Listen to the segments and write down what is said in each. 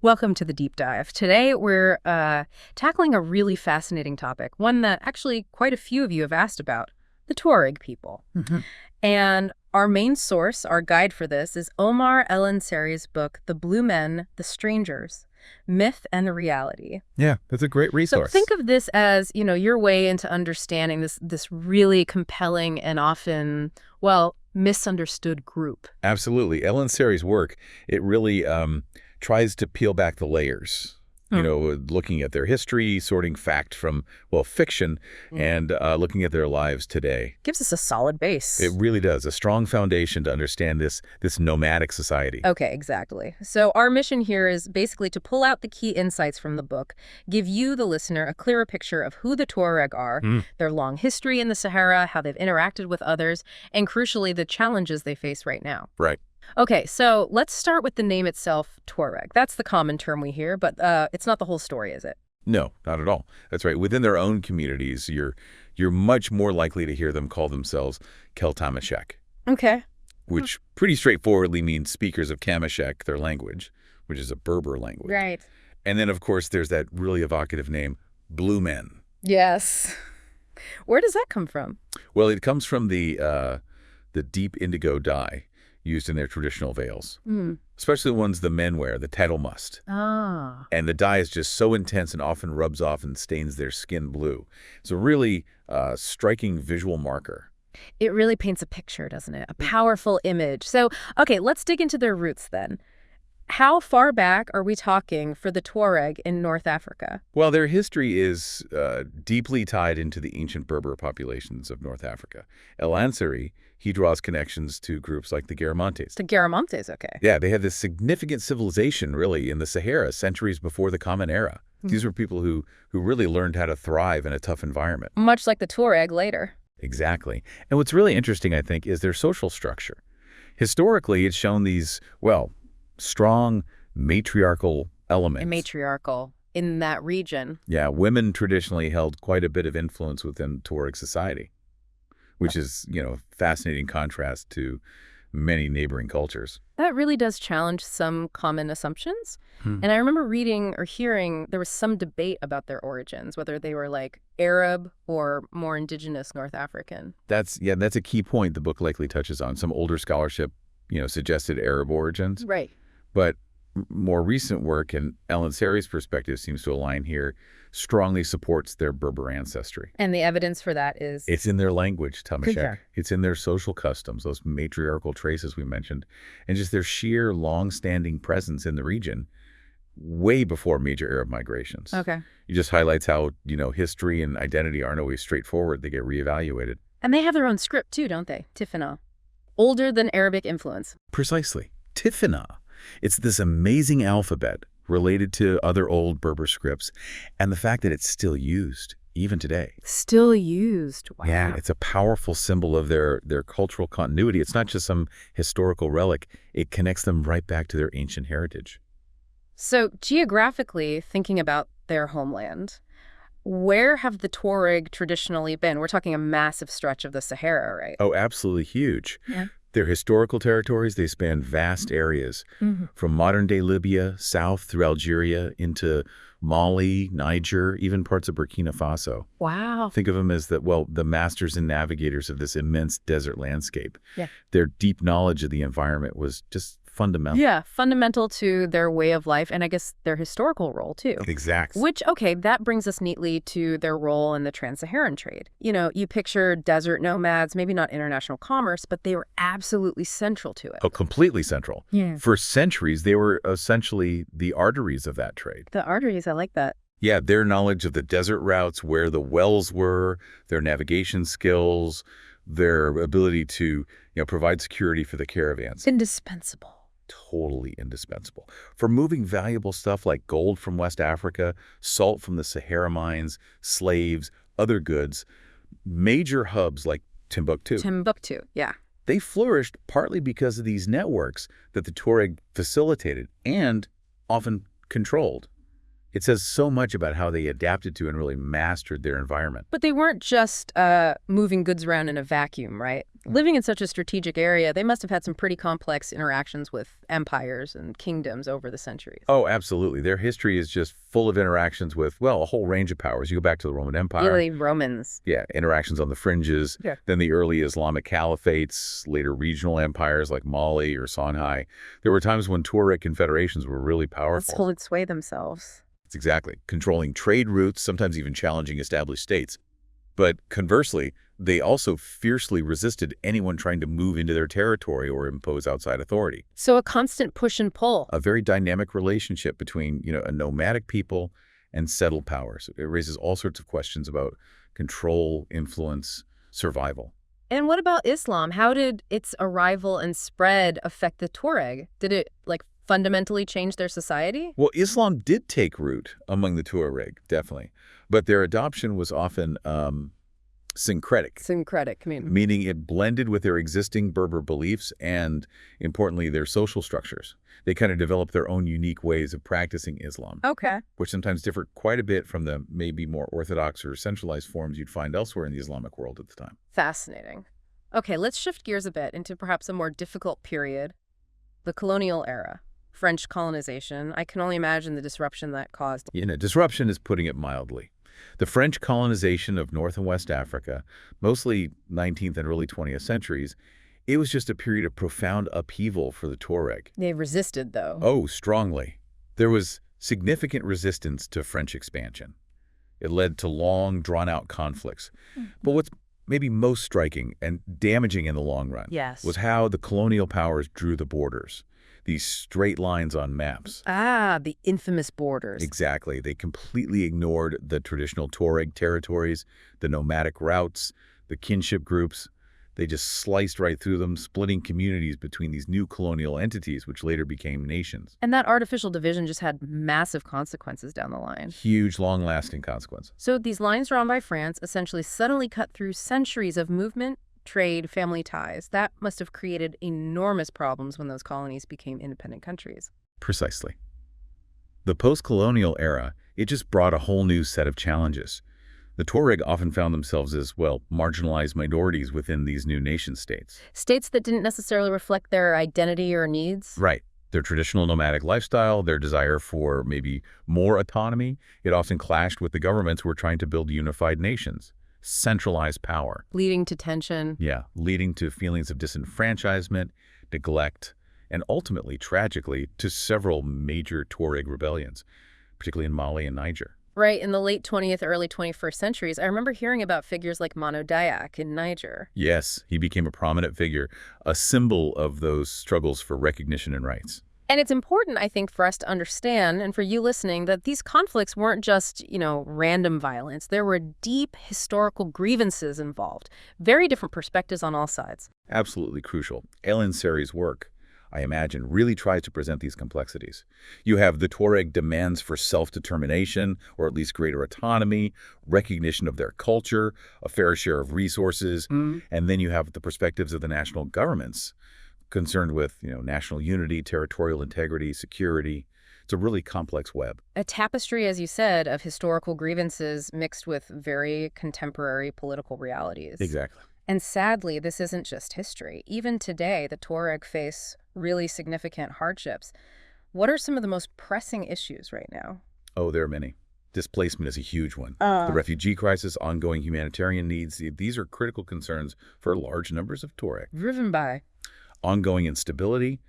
Welcome to the deep dive. Today we're tackling a really fascinating topic, one that actually quite a few of you have asked about, the Tuareg people. And our main source, our guide for this, is Omar Al-Ansari's book, The Blue Men, The Strangers, Myth and Reality. Yeah, that's a great resource. So think of this as, your way into understanding this really compelling and often, misunderstood group. Absolutely. Al-Ansari's work, it really tries to peel back the layers, looking at their history, sorting fact from, fiction, and looking at their lives today. Gives us a solid base. It really does. A strong foundation to understand this nomadic society. Okay, exactly. So our mission here is basically to pull out the key insights from the book, give you, the listener, a clearer picture of who the Tuareg are, their long history in the Sahara, how they've interacted with others, and crucially, the challenges they face right now. Right. Okay, so let's start with the name itself, Tuareg. That's the common term we hear, but it's not the whole story, is it? No, not at all. That's right. Within their own communities, you're much more likely to hear them call themselves Keltamashek. Okay. Which pretty straightforwardly means speakers of Kamashek, their language, which is a Berber language. Right. And then, of course, there's that really evocative name, Blue Men. Yes. Where does that come from? Well, it comes from the deep indigo dye used in their traditional veils, especially the ones the men wear, the tattlemust. Ah. And the dye is just so intense and often rubs off and stains their skin blue. It's a really striking visual marker. It really paints a picture, doesn't it? A powerful image. So, okay, let's dig into their roots then. How far back are we talking for the Tuareg in North Africa? Well, their history is deeply tied into the ancient Berber populations of North Africa. Al-Ansari, he draws connections to groups like the Garamantes. The Garamantes, okay. Yeah, they had this significant civilization, really, in the Sahara centuries before the Common Era. These were people who really learned how to thrive in a tough environment. Much like the Tuareg later. Exactly. And what's really interesting, I think, is their social structure. Historically, it's shown these, strong matriarchal elements. And matriarchal in that region. Yeah, women traditionally held quite a bit of influence within Tuareg society, which is, fascinating contrast to many neighboring cultures. That really does challenge some common assumptions. And I remember reading or hearing there was some debate about their origins, whether they were like Arab or more indigenous North African. That's a key point the book likely touches on. Some older scholarship, suggested Arab origins. Right. But more recent work, and Al-Ansari's perspective seems to align here, strongly supports their Berber ancestry. And the evidence for that is? It's in their language, Tamashek. It's in their social customs, those matriarchal traces we mentioned, and just their sheer long-standing presence in the region way before major Arab migrations. Okay. It just highlights how, history and identity aren't always straightforward. They get reevaluated. And they have their own script too, don't they? Tifana. Older than Arabic influence. Precisely. Tifana. It's this amazing alphabet related to other old Berber scripts, and the fact that it's still used, even today. Still used. Wow. Yeah, it's a powerful symbol of their cultural continuity. It's not just some historical relic. It connects them right back to their ancient heritage. So geographically, thinking about their homeland, where have the Tuareg traditionally been? We're talking a massive stretch of the Sahara, right? Oh, absolutely huge. Yeah. Their historical territories, they span vast areas, from modern-day Libya, south through Algeria, into Mali, Niger, even parts of Burkina Faso. Wow. Think of them as the masters and navigators of this immense desert landscape. Yeah. Their deep knowledge of the environment was just fundamental. Yeah, fundamental to their way of life and I guess their historical role too. Exactly. Which, okay, that brings us neatly to their role in the trans-Saharan trade. You picture desert nomads, maybe not international commerce, but they were absolutely central to it. Oh, completely central. Yeah. For centuries, they were essentially the arteries of that trade. The arteries, I like that. Yeah, their knowledge of the desert routes, where the wells were, their navigation skills, their ability to, provide security for the caravans. Indispensable. Totally indispensable. For moving valuable stuff like gold from West Africa, salt from the Sahara mines, slaves, other goods, major hubs like Timbuktu. Timbuktu, yeah. They flourished partly because of these networks that the Tuareg facilitated and often controlled. It says so much about how they adapted to and really mastered their environment. But they weren't just moving goods around in a vacuum, right? Living in such a strategic area, they must have had some pretty complex interactions with empires and kingdoms over the centuries. Oh, absolutely. Their history is just full of interactions with, well, a whole range of powers. You go back to the Roman Empire. Really, Romans. Yeah, interactions on the fringes. Yeah. Then the early Islamic caliphates, later regional empires like Mali or Songhai. There were times when Tuareg confederations were really powerful. Let's hold sway themselves. It's exactly. Controlling trade routes, sometimes even challenging established states. But conversely, they also fiercely resisted anyone trying to move into their territory or impose outside authority. So a constant push and pull. A very dynamic relationship between, a nomadic people and settled powers. It raises all sorts of questions about control, influence, survival. And what about Islam? How did its arrival and spread affect the Tuareg? Did it, fundamentally change their society? Well, Islam did take root among the Tuareg, definitely. But their adoption was often syncretic. Syncretic, meaning it blended with their existing Berber beliefs and, importantly, their social structures. They kind of developed their own unique ways of practicing Islam. Okay. Which sometimes differed quite a bit from the maybe more orthodox or centralized forms you'd find elsewhere in the Islamic world at the time. Fascinating. Okay, let's shift gears a bit into perhaps a more difficult period, the colonial era. French colonization. I can only imagine the disruption that caused. Disruption is putting it mildly. The French colonization of North and West Africa, mostly 19th and early 20th centuries, it was just a period of profound upheaval for the Tuareg. They resisted, though. Oh, strongly. There was significant resistance to French expansion. It led to long, drawn-out conflicts. But what's maybe most striking and damaging in the long run was how the colonial powers drew the borders. These straight lines on maps. Ah, the infamous borders. Exactly. They completely ignored the traditional Tuareg territories, the nomadic routes, the kinship groups. They just sliced right through them, splitting communities between these new colonial entities, which later became nations. And that artificial division just had massive consequences down the line. Huge, long-lasting consequences. So these lines drawn by France essentially suddenly cut through centuries of movement, trade, family ties. That must have created enormous problems when those colonies became independent countries. Precisely. The post-colonial era, it just brought a whole new set of challenges. The Tuareg often found themselves as, marginalized minorities within these new nation-states. States that didn't necessarily reflect their identity or needs? Right. Their traditional nomadic lifestyle, their desire for maybe more autonomy, it often clashed with the governments who were trying to build unified nations. Centralized power. Leading to tension. Yeah, leading to feelings of disenfranchisement, neglect, and ultimately, tragically, to several major Tuareg rebellions, particularly in Mali and Niger. Right, in the late 20th, early 21st centuries, I remember hearing about figures like Mano Dayak in Niger. Yes, he became a prominent figure, a symbol of those struggles for recognition and rights. And it's important, I think, for us to understand, and for you listening, that these conflicts weren't just, random violence. There were deep historical grievances involved. Very different perspectives on all sides. Absolutely crucial. Al-Ansari's work, I imagine, really tries to present these complexities. You have the Tuareg demands for self-determination, or at least greater autonomy, recognition of their culture, a fair share of resources, and then you have the perspectives of the national governments, concerned with, national unity, territorial integrity, security. It's a really complex web. A tapestry, as you said, of historical grievances mixed with very contemporary political realities. Exactly. And sadly, this isn't just history. Even today, the Tuareg face really significant hardships. What are some of the most pressing issues right now? Oh, there are many. Displacement is a huge one. The refugee crisis, ongoing humanitarian needs, these are critical concerns for large numbers of Tuareg. Driven by ongoing instability,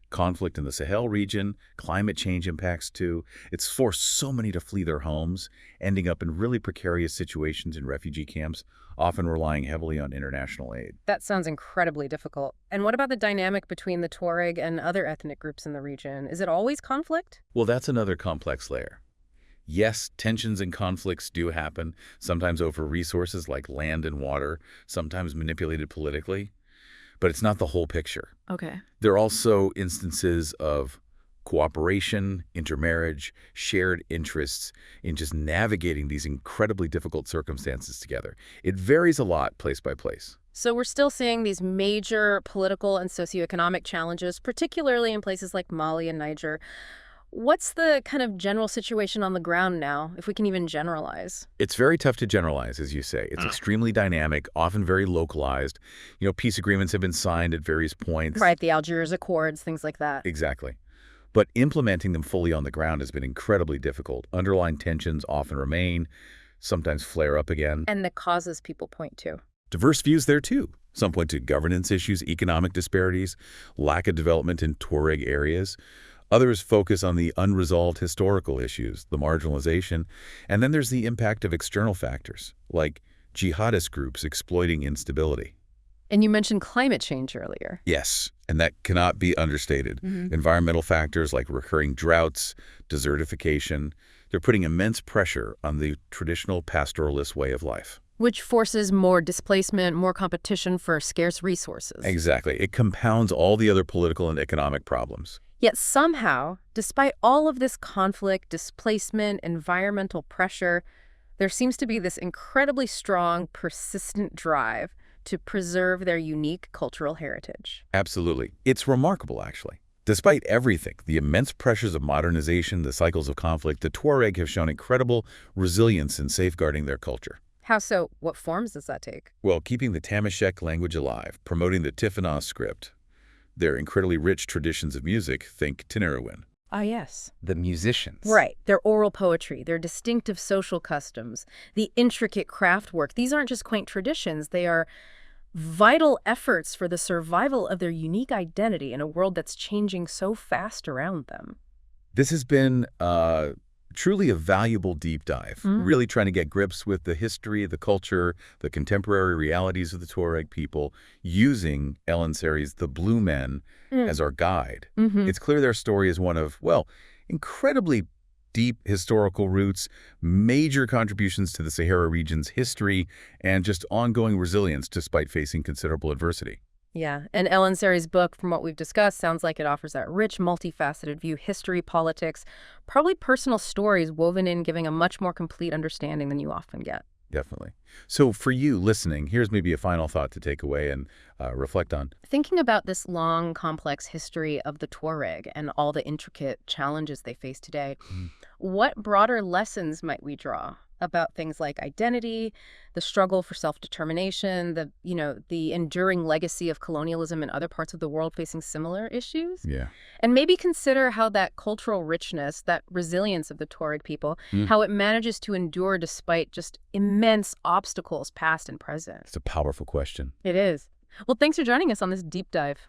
conflict in the Sahel region, climate change impacts too. It's forced so many to flee their homes, ending up in really precarious situations in refugee camps, often relying heavily on international aid. That sounds incredibly difficult. And what about the dynamic between the Tuareg and other ethnic groups in the region? Is it always conflict? Well, that's another complex layer. Yes, tensions and conflicts do happen, sometimes over resources like land and water, sometimes manipulated politically. But it's not the whole picture. Okay. There are also instances of cooperation, intermarriage, shared interests in just navigating these incredibly difficult circumstances together. It varies a lot place by place. So we're still seeing these major political and socioeconomic challenges, particularly in places like Mali and Niger. What's the kind of general situation on the ground now, if we can even generalize? It's very tough to generalize, as you say. It's extremely dynamic, often very localized. Peace agreements have been signed at various points. Right, the Algiers Accords, things like that. Exactly. But implementing them fully on the ground has been incredibly difficult. Underlying tensions often remain, sometimes flare up again. And the causes people point to. Diverse views there, too. Some point to governance issues, economic disparities, lack of development in Tuareg areas. Others focus on the unresolved historical issues, the marginalization, and then there's the impact of external factors, like jihadist groups exploiting instability. And you mentioned climate change earlier. Yes, and that cannot be understated. Environmental factors like recurring droughts, desertification, they're putting immense pressure on the traditional pastoralist way of life. Which forces more displacement, more competition for scarce resources. Exactly. It compounds all the other political and economic problems. Yet somehow, despite all of this conflict, displacement, environmental pressure, there seems to be this incredibly strong, persistent drive to preserve their unique cultural heritage. Absolutely. It's remarkable, actually. Despite everything, the immense pressures of modernization, the cycles of conflict, the Tuareg have shown incredible resilience in safeguarding their culture. How so? What forms does that take? Well, keeping the Tamashek language alive, promoting the Tifana script, their incredibly rich traditions of music, think Tinariwen. Ah, yes. The musicians. Right. Their oral poetry, their distinctive social customs, the intricate craft work. These aren't just quaint traditions. They are vital efforts for the survival of their unique identity in a world that's changing so fast around them. This has been truly a valuable deep dive, really trying to get grips with the history, the culture, the contemporary realities of the Tuareg people, using Al-Ansari's The Blue Men as our guide. It's clear their story is one of, well, incredibly deep historical roots, major contributions to the Sahara region's history, and just ongoing resilience despite facing considerable adversity. Yeah, and Al-Ansari's book, from what we've discussed, sounds like it offers that rich, multifaceted view, history, politics, probably personal stories woven in, giving a much more complete understanding than you often get. Definitely. So for you listening, here's maybe a final thought to take away and reflect on. Thinking about this long, complex history of the Tuareg and all the intricate challenges they face today, what broader lessons might we draw about things like identity, the struggle for self-determination, the enduring legacy of colonialism in other parts of the world facing similar issues? Yeah. And maybe consider how that cultural richness, that resilience of the Tuareg people, how it manages to endure despite just immense obstacles past and present. It's a powerful question. It is. Well, thanks for joining us on this deep dive.